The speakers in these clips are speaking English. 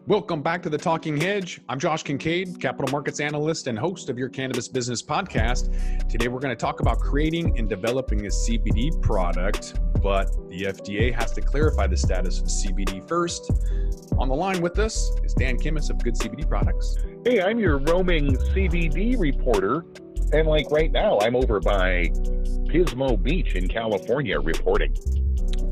Welcome back to the Talking Hedge. I'm Josh Kincaid, capital markets analyst and host of your Cannabis Business Podcast. Today, we're going to talk about creating and developing a CBD product, but the FDA has to clarify the status of CBD first. On the line with us is Dan Kimmis of Good CBD Products. Hey, I'm your roaming CBD reporter. And like right now, I'm over by Pismo Beach in California reporting.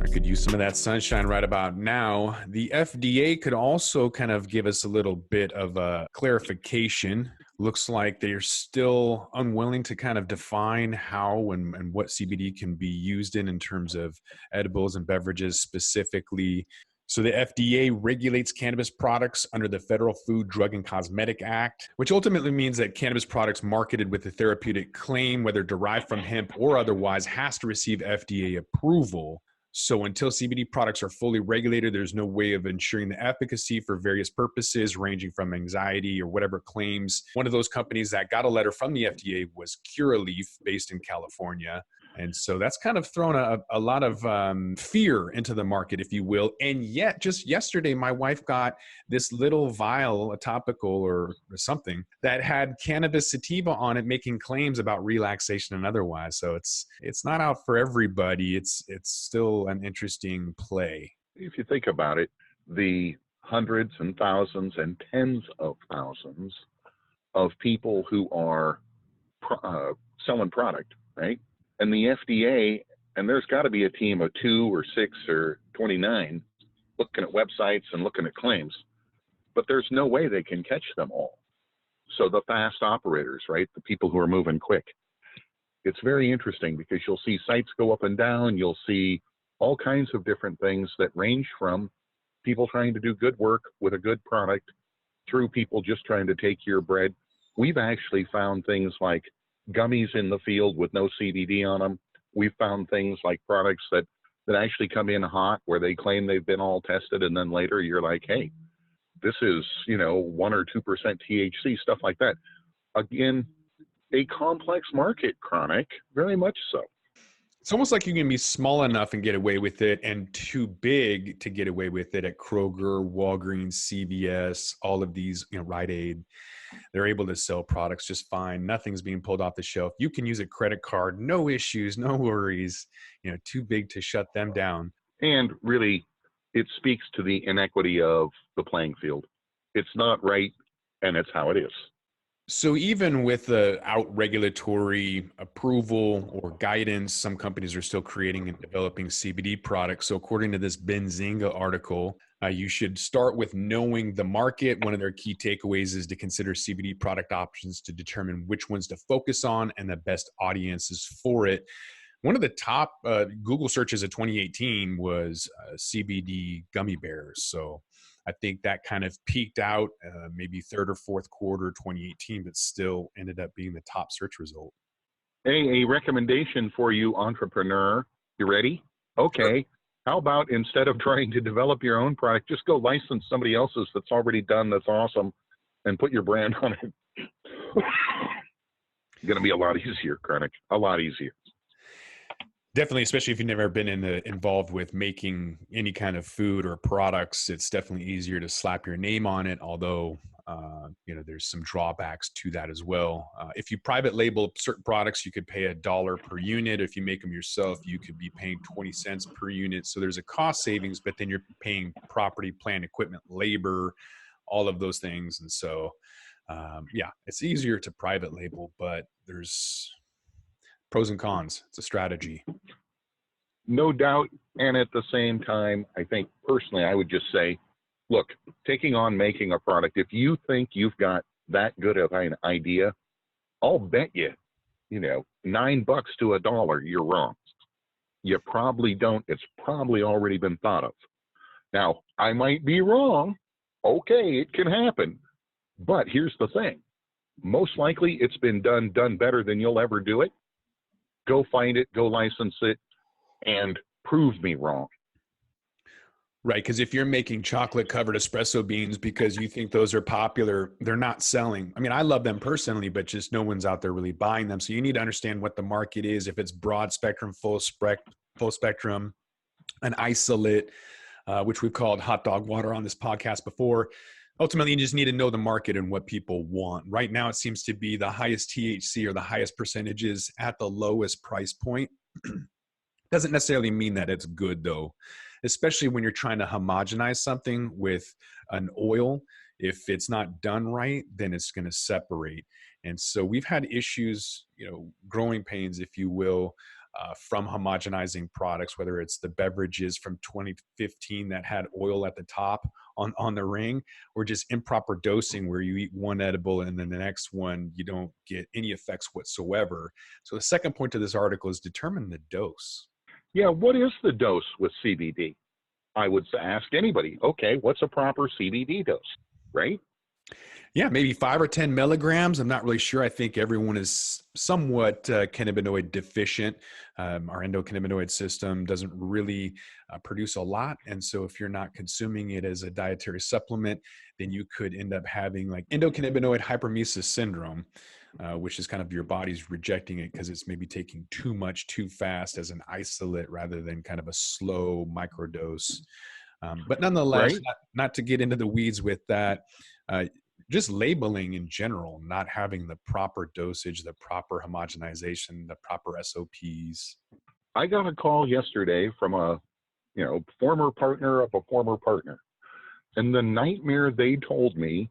I could use some of that sunshine right about now. The FDA could also kind of give us a little bit of a clarification. Looks like they're still unwilling to kind of define how and what CBD can be used in terms of edibles and beverages specifically. So the FDA regulates cannabis products under the Federal Food, Drug, and Cosmetic Act, which ultimately means that cannabis products marketed with a therapeutic claim, whether derived from hemp or otherwise, has to receive FDA approval. So until CBD products are fully regulated, there's no way of ensuring the efficacy for various purposes, ranging from anxiety or whatever claims. One of those companies that got a letter from the FDA was Curaleaf, based in California. And so that's kind of thrown a lot of fear into the market, if you will. And yet, just yesterday, my wife got this little vial, a topical or something, that had cannabis sativa on it, making claims about relaxation and otherwise. So it's not out for everybody. It's still an interesting play. If you think about it, the hundreds and thousands and tens of thousands of people who are selling product, right? And the FDA, and there's got to be a team of 2 or 6 or 29 looking at websites and looking at claims, but there's no way they can catch them all. So the fast operators, right, the people who are moving quick, it's very interesting because you'll see sites go up and down. You'll see all kinds of different things that range from people trying to do good work with a good product through people just trying to take your bread. We've actually found things like gummies in the field with no CBD on them. We've found things like products that actually come in hot where they claim they've been all tested, and then later you're like, hey, this is, 1 or 2% THC, stuff like that. Again, a complex market, chronic, very much so. It's almost like you can be small enough and get away with it and too big to get away with it at Kroger, Walgreens, CVS, all of these, Rite Aid. They're able to sell products just fine. Nothing's being pulled off the shelf. You can use a credit card, no issues, no worries, too big to shut them down. And really, it speaks to the inequity of the playing field. It's not right, and it's how it is. So even with the out regulatory approval or guidance, some companies are still creating and developing CBD products. So according to this Benzinga article, you should start with knowing the market. One of their key takeaways is to consider CBD product options to determine which ones to focus on and the best audiences for it. One of the top Google searches of 2018 was CBD gummy bears. So I think that kind of peaked out maybe third or fourth quarter 2018, but still ended up being the top search result. Hey, a recommendation for you, entrepreneur. You ready? Okay. How about instead of trying to develop your own product, just go license somebody else's that's already done, that's awesome, and put your brand on it. It's going to be a lot easier, Chronic. A lot easier. Definitely, especially if you've never been involved with making any kind of food or products, it's definitely easier to slap your name on it, although there's some drawbacks to that as well. If you private label certain products, you could pay $1 per unit. If you make them yourself, you could be paying 20 cents per unit. So there's a cost savings, but then you're paying property, plant, equipment, labor, all of those things. And so, it's easier to private label, but there's pros and cons. It's a strategy. No doubt. And at the same time, I think personally, I would just say, look, taking on making a product, if you think you've got that good of an idea, I'll bet you, $9 to $1, you're wrong. You probably don't. It's probably already been thought of. Now, I might be wrong. Okay, it can happen. But here's the thing. Most likely it's been done better than you'll ever do it. Go find it, go license it, and prove me wrong. Right, because if you're making chocolate-covered espresso beans because you think those are popular, they're not selling. I mean, I love them personally, but just no one's out there really buying them. So you need to understand what the market is, if it's broad spectrum, full spectrum, an isolate, which we've called hot dog water on this podcast before. Ultimately, you just need to know the market and what people want. Right now, it seems to be the highest THC or the highest percentages at the lowest price point. Doesn't necessarily mean that it's good though, especially when you're trying to homogenize something with an oil. If it's not done right, then it's going to separate. And so we've had issues, growing pains, if you will, from homogenizing products, whether it's the beverages from 2015 that had oil at the top on the ring, or just improper dosing where you eat one edible and then the next one you don't get any effects whatsoever. So the second point of this article is determine the dose. Yeah, what is the dose with CBD? I would ask anybody, okay, what's a proper CBD dose, right? Yeah, maybe 5 or 10 milligrams. I'm not really sure. I think everyone is somewhat cannabinoid deficient. Our endocannabinoid system doesn't really produce a lot. And so if you're not consuming it as a dietary supplement, then you could end up having like endocannabinoid hypermesis syndrome, which is kind of your body's rejecting it because it's maybe taking too much too fast as an isolate rather than kind of a slow microdose. But nonetheless, Right? not to get into the weeds with that, just labeling in general, not having the proper dosage, the proper homogenization, the proper SOPs. I got a call yesterday from a, former partner of a former partner. And the nightmare they told me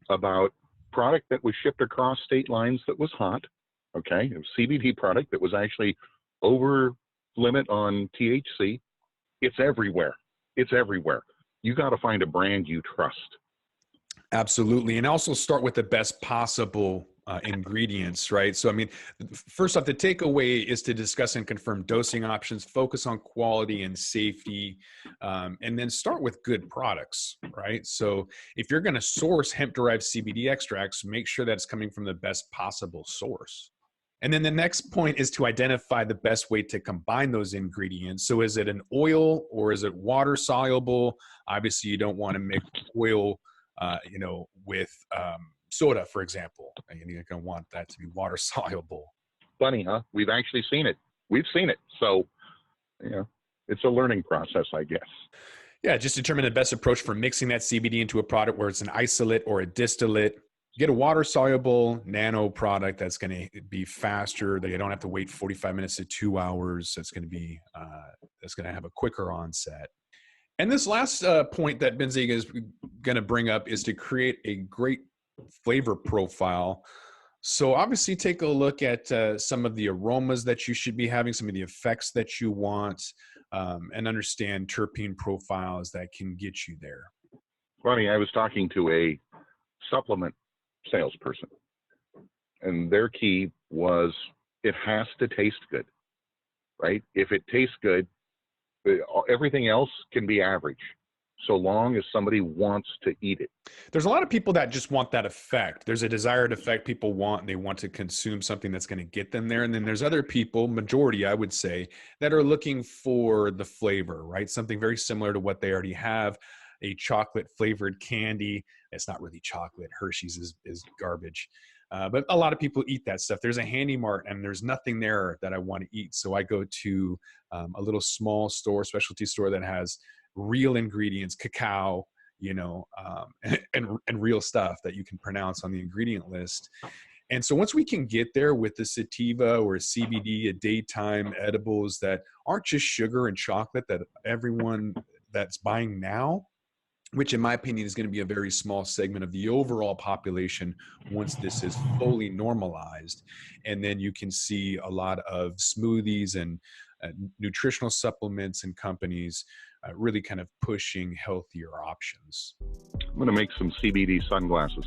about product that was shipped across state lines that was hot, okay, a CBD product that was actually over limit on THC. It's everywhere. It's everywhere. You got to find a brand you trust. Absolutely. And also start with the best possible ingredients, right? So, I mean, first off, the takeaway is to discuss and confirm dosing options, focus on quality and safety, and then start with good products, right? So if you're going to source hemp-derived CBD extracts, make sure that it's coming from the best possible source. And then the next point is to identify the best way to combine those ingredients. So is it an oil or is it water soluble? Obviously, you don't want to mix oil with soda, for example. And you're going to want that to be water soluble. Funny, huh? We've actually seen it. We've seen it. So, it's a learning process, I guess. Yeah, just determine the best approach for mixing that CBD into a product where it's an isolate or a distillate. Get a water soluble nano product that's going to be faster, that you don't have to wait 45 minutes to 2 hours. That's going to have a quicker onset. And this last point that Benziga is going to bring up is to create a great flavor profile. So obviously take a look at some of the aromas that you should be having, some of the effects that you want, and understand terpene profiles that can get you there. Funny, I was talking to a supplement salesperson, and their key was it has to taste good, right? If it tastes good, everything else can be average, so long as somebody wants to eat it. There's a lot of people that just want that effect. There's a desired effect people want, and they want to consume something that's going to get them there. And then there's other people, majority, I would say, that are looking for the flavor, right? Something very similar to what they already have, a chocolate flavored candy. It's not really chocolate. Hershey's is garbage. But a lot of people eat that stuff. There's a Handy Mart and there's nothing there that I want to eat. So I go to a little small store, specialty store that has real ingredients, cacao, and real stuff that you can pronounce on the ingredient list. And so once we can get there with the sativa or CBD, a daytime edibles that aren't just sugar and chocolate that everyone that's buying now, which in my opinion is going to be a very small segment of the overall population once this is fully normalized. And then you can see a lot of smoothies and nutritional supplements and companies really kind of pushing healthier options. I'm going to make some CBD sunglasses.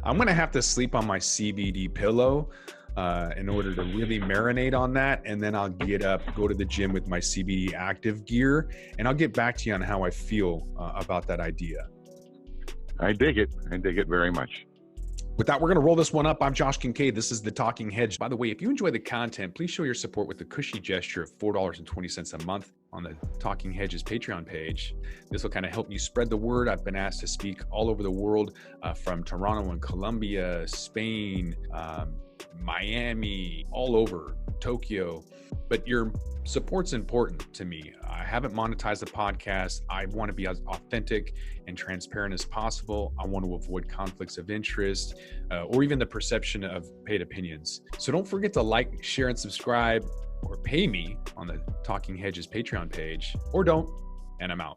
I'm going to have to sleep on my CBD pillow in order to really marinate on that. And then I'll get up, go to the gym with my CBD active gear, and I'll get back to you on how I feel about that idea. I dig it. I dig it very much. With that, we're going to roll this one up. I'm Josh Kincaid. This is The Talking Hedge. By the way, if you enjoy the content, please show your support with the cushy gesture of $4.20 a month on the Talking Hedges Patreon page. This will kind of help me spread the word. I've been asked to speak all over the world, from Toronto and Colombia, Spain, Miami, all over, Tokyo. But your support's important to me. I haven't monetized the podcast. I want to be as authentic and transparent as possible. I want to avoid conflicts of interest or even the perception of paid opinions. So don't forget to like, share, and subscribe, or pay me on the Talking Hedges Patreon page, or don't, and I'm out.